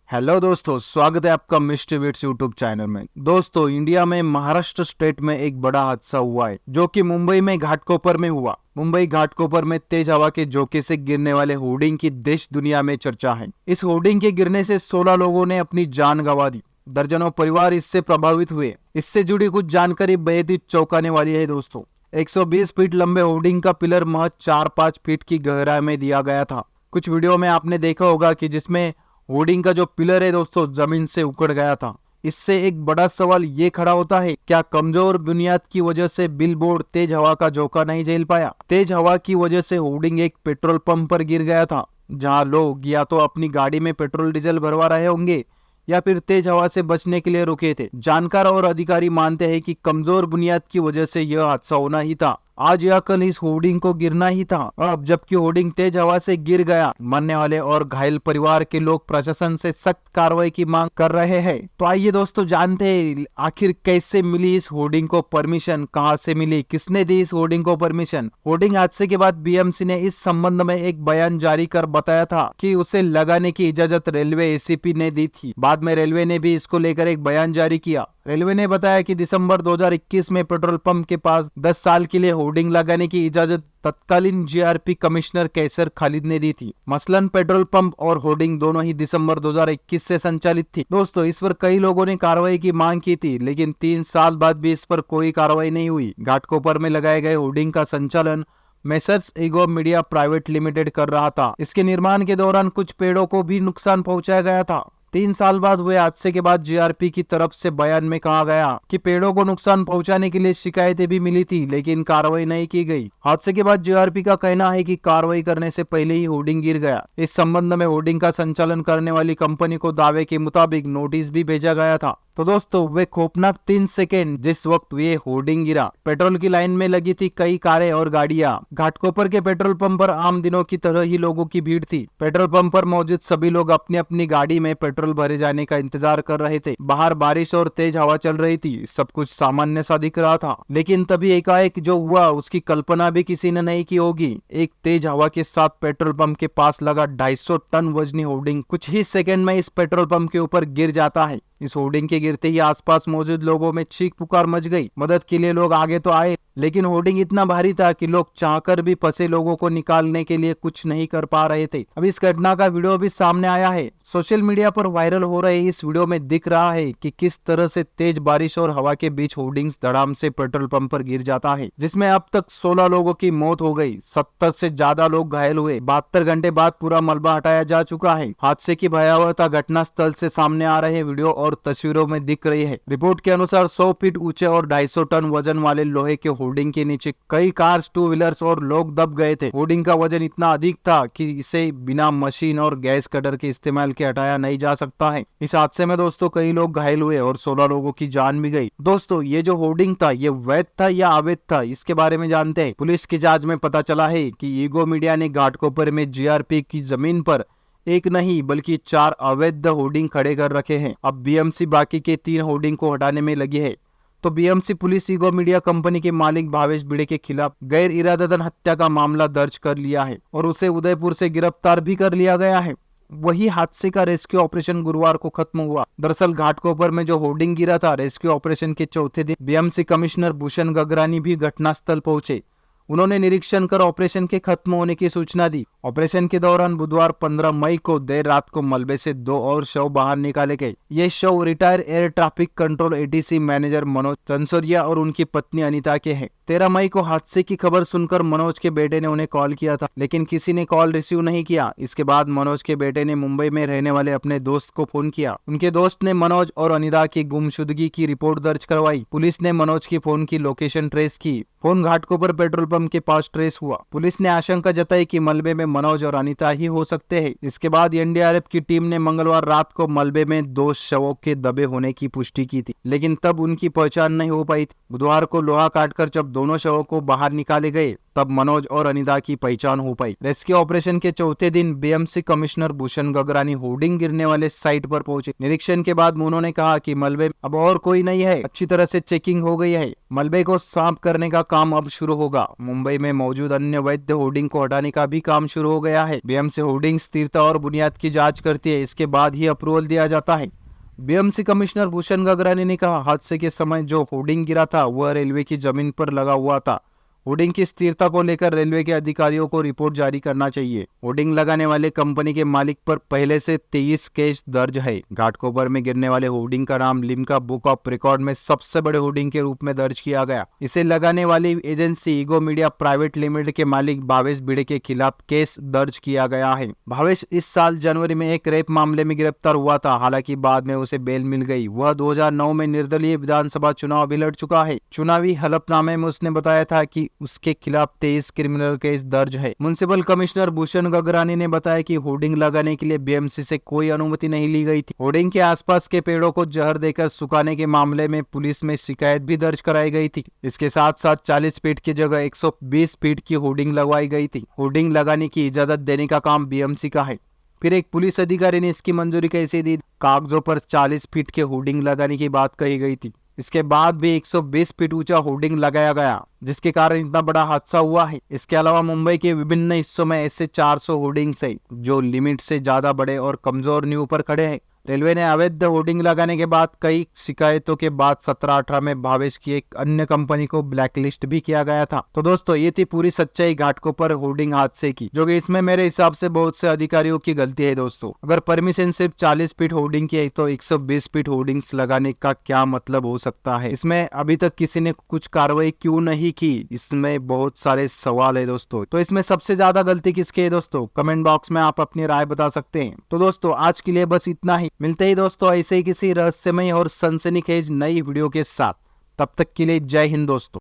Hello दोस्तों, स्वागत है आपका मिस्टर विट्स यूट्यूब चैनल में। दोस्तों, इंडिया में महाराष्ट्र स्टेट में एक बड़ा हादसा हुआ है जो कि मुंबई में घाटकोपर में हुआ। मुंबई घाटकोपर में तेज हवा के झोंके से गिरने वाले होर्डिंग की देश दुनिया में चर्चा है। इस होर्डिंग के गिरने से 16 लोगों ने अपनी जान गंवा दी। दर्जनों परिवार इससे प्रभावित हुए। इससे जुड़ी कुछ जानकारी बेहद ही चौंकाने वाली है। दोस्तों, 120 फीट लंबे होर्डिंग का पिलर महज 4-5 फीट की गहराई में दिया गया था। कुछ वीडियो में आपने देखा होगा कि जिसमें होर्डिंग का जो पिलर है दोस्तों, जमीन से उखड़ गया था। इससे एक बड़ा सवाल ये खड़ा होता है, क्या कमजोर बुनियाद की वजह से बिलबोर्ड तेज हवा का झोंका नहीं झेल पाया? तेज हवा की वजह से होर्डिंग एक पेट्रोल पंप पर गिर गया था, जहां लोग या तो अपनी गाड़ी में पेट्रोल डीजल भरवा रहे होंगे या फिर तेज हवा से बचने के लिए रुके थे। जानकार और अधिकारी मानते हैं कि कमजोर बुनियाद की वजह से यह हादसा होना ही था। आज या कल इस होर्डिंग को गिरना ही था। अब जबकि होर्डिंग तेज हवा से गिर गया, मरने वाले और घायल परिवार के लोग प्रशासन से सख्त कार्रवाई की मांग कर रहे हैं। तो आइए दोस्तों, जानते हैं आखिर कैसे मिली इस होर्डिंग को परमिशन, कहां से मिली, किसने दी इस होर्डिंग को परमिशन। होर्डिंग हादसे के बाद बीएमसी ने इस संबंध में एक बयान जारी कर बताया था कि उसे लगाने की इजाजत रेलवे एसीपी ने दी थी। बाद में रेलवे ने भी इसको लेकर एक बयान जारी किया। रेलवे ने बताया कि दिसंबर 2021 में पेट्रोल पंप के पास 10 साल के लिए होर्डिंग लगाने की इजाजत तत्कालीन जीआरपी कमिश्नर कैसर खालिद ने दी थी। मसलन पेट्रोल पंप और होर्डिंग दोनों ही दिसंबर 2021 से संचालित थी। दोस्तों, इस पर कई लोगों ने कार्रवाई की मांग की थी, लेकिन 3 साल बाद भी इस पर कोई कार्रवाई नहीं हुई। घाटकोपर में लगाए गए होर्डिंग का संचालन messrs ego media private limited कर रहा था। इसके निर्माण के दौरान कुछ पेड़ों को भी नुकसान पहुंचाया गया था। 3 साल बाद हुए हादसे के बाद जीआरपी की तरफ से बयान में कहा गया कि पेड़ों को नुकसान पहुंचाने के लिए शिकायतें भी मिली थी, लेकिन कार्रवाई नहीं की गई। हादसे के बाद जीआरपी का कहना है कि कार्रवाई करने से पहले ही होर्डिंग गिर गया। इस संबंध में होर्डिंग का संचालन करने वाली कंपनी को दावे के मुताबिक नोटिस भी भेजा गया था। तो दोस्तों, वे खौफनाक 3 सेकेंड जिस वक्त ये होर्डिंग गिरा, पेट्रोल की लाइन में लगी थी कई कारें और गाड़ियां। घाटकोपर के पेट्रोल पंप पर आम दिनों की तरह ही लोगों की भीड़ थी। पेट्रोल पंप पर मौजूद सभी लोग अपनी अपनी गाड़ी में पेट्रोल भरे जाने का इंतजार कर रहे थे। बाहर बारिश और तेज हवा चल रही थी, सब कुछ सामान्य सा दिख रहा था। लेकिन तभी एकाएक जो हुआ उसकी कल्पना भी किसी ने नहीं की होगी। एक तेज हवा के साथ पेट्रोल पंप के पास लगा 250 टन वजनी होर्डिंग कुछ ही सेकंड में इस पेट्रोल पंप के ऊपर गिर जाता है। इस होर्डिंग के गिरते ही आसपास मौजूद लोगों में चीख पुकार मच गई। मदद के लिए लोग आगे तो आए, लेकिन होर्डिंग इतना भारी था कि लोग चाहकर भी फंसे लोगों को निकालने के लिए कुछ नहीं कर पा रहे थे। अब इस घटना का वीडियो भी सामने आया है। सोशल मीडिया पर वायरल हो रहे इस वीडियो में दिख रहा है कि किस तरह से तेज बारिश और हवा के बीच होर्डिंग्स धड़ाम से पेट्रोल पंप पर गिर जाता है, जिसमें अब तक 16 लोगों की मौत हो गई, 70 से ज्यादा लोग घायल हुए। 72 घंटे बाद पूरा मलबा हटाया जा चुका है। हादसे की भयावहता घटना स्थल से सामने आ रहे वीडियो और तस्वीरों में दिख रही है। रिपोर्ट के अनुसार 100 फीट ऊंचे और 250 टन वजन वाले लोहे के होर्डिंग के नीचे कई कार्स, 2 व्हीलर्स और लोग दब गए थे। होर्डिंग का वजन इतना अधिक था कि इसे बिना मशीन और गैस कटर के इस्तेमाल के हटाया नहीं जा सकता है। इस हादसे में दोस्तों कई लोग घायल हुए और 16 लोगों की जान भी गई। दोस्तों, ये जो होर्डिंग था ये वैध था या अवैध था, इसके बारे में जानते हैं। पुलिस की जांच में पता चला है कि ईगो मीडिया ने घाटकोपर में जीआरपी की जमीन पर एक नहीं बल्कि 4 अवैध होर्डिंग खड़े कर रखे हैं। अब बीएमसी बाकी के 3 होर्डिंग को हटाने में लगी है। तो BMC police ego media company के मालिक भावेश भिड़े के खिलाफ गैर इरादतन हत्या का मामला दर्ज कर लिया है और उसे उदयपुर से गिरफ्तार भी कर लिया गया है। वही हादसे का रेस्क्यू ऑपरेशन गुरुवार को खत्म हुआ। दरअसल घाटकोपर में जो होर्डिंग गिरा था, रेस्क्यू ऑपरेशन के चौथे दिन बीएमसी कमिश्नर भूषण गगरानी भी घटनास्थल पहुंचे। उन्होंने निरीक्षण कर ऑपरेशन के खत्म होने की सूचना दी। ऑपरेशन के दौरान बुधवार 15 मई को देर रात को मलबे से 2 और शव बाहर निकाले गए। ये शव retire air traffic control ATC manager Manoj Chansoria और उनकी पत्नी अनीता के हैं। 13 मई को हादसे की खबर सुनकर मनोज के बेटे ने उन्हें कॉल किया था, लेकिन किसी ने कॉल रिसीव नहीं किया। इसके बाद मनोज के बेटे ने मुंबई में रहने वाले अपने दोस्त को फोन किया। उनके दोस्त ने मनोज और अनीता की गुमशुदगी की रिपोर्ट दर्ज करवाई। पुलिस ने मनोज की फोन की लोकेशन ट्रेस की। फोन घाटकोपर पेट्रोल पंप के पास ट्रेस हुआ। पुलिस ने आशंका जताई कि मलबे में मनोज और अनीता ही हो सकते हैं। इसके बाद एनडीआरएफ की टीम ने मंगलवार रात को मलबे में 2 शवों के दबे होने की पुष्टि की थी, लेकिन तब उनकी पहचान नहीं हो पाई थी। बुधवार को लोहा काटकर जब दोनों शवों को बाहर निकाले गए, तब मनोज और अनीता की पहचान हो पाई। रेस्क्यू ऑपरेशन के चौथे दिन BMC commissioner Bhushan Gagrani hoarding गिरने वाले साइट पर पहुंचे। निरीक्षण के बाद उन्होंने कहा कि मलबे अब और कोई नहीं है, अच्छी तरह से चेकिंग हो गई है। मलबे को साफ करने का काम अब शुरू होगा। मुंबई में मौजूद अन्य वैध होर्डिंग को हटाने का भी काम शुरू हो गया है। बीएमसी होर्डिंग स्थिरता और बुनियाद की जांच करती है, इसके बाद ही अप्रूवल दिया जाता है। बीएमसी कमिश्नर भूषण गगरानी ने कहा, हादसे के समय जो होर्डिंग गिरा था वह रेलवे की जमीन पर लगा हुआ था। होर्डिंग की स्थिरता को लेकर रेलवे के अधिकारियों को रिपोर्ट जारी करना चाहिए। होर्डिंग लगाने वाले कंपनी के मालिक पर पहले से 23 केस दर्ज है। घाटकोपर में गिरने वाले होर्डिंग का नाम लिम्का बुक ऑफ रिकॉर्ड में सबसे बड़े होर्डिंग के रूप में दर्ज किया गया। इसे लगाने वाली agency ego media private limited के मालिक भावेश भिड़े के खिलाफ केस दर्ज किया गया है। भावेश इस साल जनवरी में एक रेप मामले में गिरफ्तार हुआ था, हालांकि बाद में उसे बेल मिल गई। वह 2009 में निर्दलीय विधानसभा चुनाव भी लड़ चुका है। चुनावी हलफनामे में उसने बताया था कि उसके खिलाफ 23 क्रिमिनल केस दर्ज है। म्युनिसिपल कमिश्नर भूषण गगरानी ने बताया कि होर्डिंग लगाने के लिए बीएमसी से कोई अनुमति नहीं ली गई थी। होर्डिंग के आसपास के पेड़ों को जहर देकर सुखाने के मामले में पुलिस में शिकायत भी दर्ज कराई गई थी। इसके साथ साथ 40 फीट की जगह 120 फीट की होर्डिंग लगवाई गई थी। होर्डिंग लगाने की इजाजत देने का काम बीएमसी का है। फिर एक पुलिस अधिकारी ने इसकी मंजूरी कैसे दी? कागजों पर 40 फीट के होर्डिंग लगाने की बात कही गई थी। इसके बाद भी 120 फीट ऊंचा होर्डिंग लगाया गया, जिसके कारण इतना बड़ा हादसा हुआ है। इसके अलावा मुंबई के विभिन्न हिस्सों में ऐसे 400 होर्डिंग्स हैं जो लिमिट से ज्यादा बड़े और कमजोर नींव पर खड़े हैं। रेलवे ने अवैध होर्डिंग लगाने के बाद कई शिकायतों के बाद 17-18 में भावेश की एक अन्य कंपनी को ब्लैकलिस्ट भी किया गया था। तो दोस्तों, ये थी पूरी सच्चाई घाटकोपर होर्डिंग हादसे की, जो कि इसमें मेरे हिसाब से बहुत से अधिकारियों की गलती है। दोस्तों, अगर परमिशन सिर्फ 40 फीट होर्डिंग की है तो 120 फीट होर्डिंग्स लगाने का क्या मतलब हो सकता है? इसमें अभी तक किसी ने कुछ कार्रवाई क्यों नहीं की? इसमें बहुत सारे सवाल है दोस्तों। तो इसमें सबसे ज्यादा गलती किसकी है दोस्तों? कमेंट बॉक्स में आप अपनी राय बता सकते हैं। तो दोस्तों, आज के लिए बस इतना ही। मिलते ही दोस्तों ऐसे ही किसी रहस्यमय और सनसनीखेज नई वीडियो के साथ। तब तक के लिए जय हिंद दोस्तों।